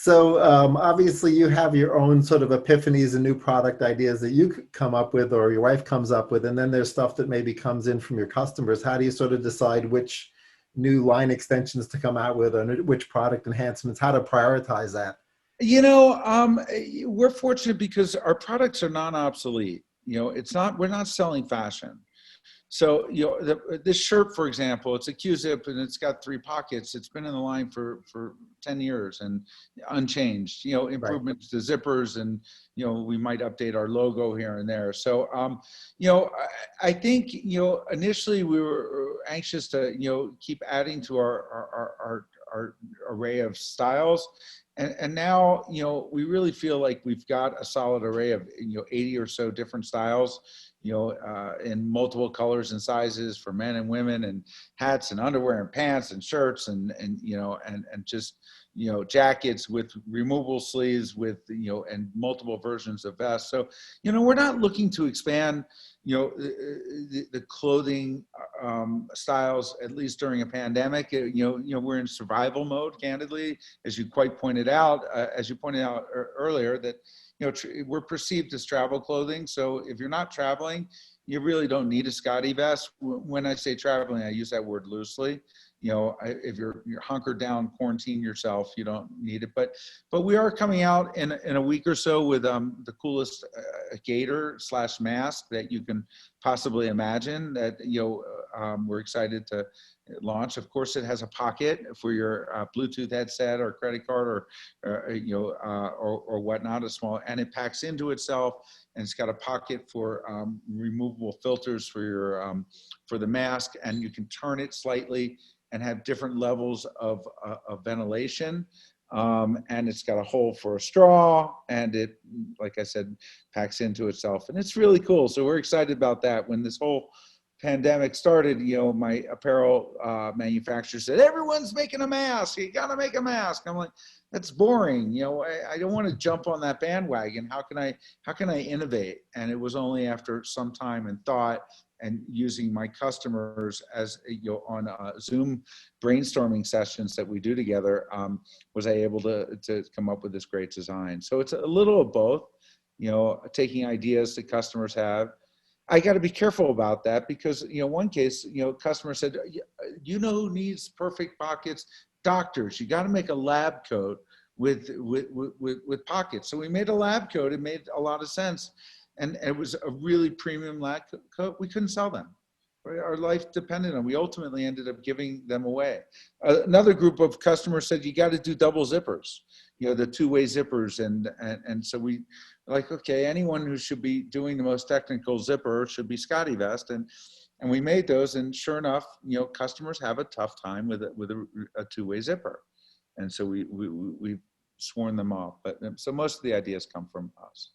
So obviously you have your own sort of epiphanies and new product ideas that you come up with or your wife comes up with, and then there's stuff that maybe comes in from your customers. How do you sort of decide which new line extensions to come out with and which product enhancements, how to prioritize that? You know, we're fortunate because our products are non-obsolete. You know, we're not selling fashion. So, you know, this shirt, for example, it's a Q-zip and it's got 3 pockets. It's been in the line for 10 years and unchanged. You know, Right. improvements to zippers, and, you know, we might update our logo here and there. So, you know, I think, you know, initially we were anxious to, you know, keep adding to our array of styles. And now, you know, we really feel like we've got a solid array of, you know, 80 or so different styles, you know, in multiple colors and sizes for men and women, and hats and underwear and pants and shirts and you know, and just, you know, jackets with removable sleeves with, you know, and multiple versions of vests. So, you know, we're not looking to expand, you know, the clothing styles, at least during a pandemic. You know, we're in survival mode, candidly, as you quite pointed out, as you pointed out earlier, that, you know, we're perceived as travel clothing. So if you're not traveling, you really don't need a SCOTTeVEST. When I say traveling, I use that word loosely. You know, if you're hunkered down, quarantine yourself, you don't need it. But we are coming out in a week or so with the coolest gaiter / mask that you can possibly imagine. That, you know, we're excited to launch. Of course, it has a pocket for your Bluetooth headset or credit card or you know, or whatnot, a small, and it packs into itself, and it's got a pocket for removable filters for your for the mask, and you can turn it slightly and have different levels of ventilation. And it's got a hole for a straw, and it, like I said, packs into itself, and it's really cool. So we're excited about that. When this whole pandemic started, you know, my apparel manufacturer said, everyone's making a mask, you gotta make a mask. I'm like, that's boring. You know, I don't want to jump on that bandwagon. How can I innovate? And it was only after some time and thought and using my customers as, you know, on Zoom brainstorming sessions that we do together, was I able to come up with this great design. So it's a little of both, you know, taking ideas that customers have. I got to be careful about that because, you know, one case, you know, customer said, you know who needs perfect pockets? Doctors. You got to make a lab coat with pockets. So we made a lab coat. It made a lot of sense. And it was a really premium lab coat. We couldn't sell them. Our life depended on. We ultimately ended up giving them away. Another group of customers said, you got to do double zippers, you know, the 2-way zippers. And so we like, okay, anyone who should be doing the most technical zipper should be SCOTTeVEST. And we made those, and sure enough, you know, customers have a tough time with a 2-way zipper. And so we've sworn them off. But so most of the ideas come from us.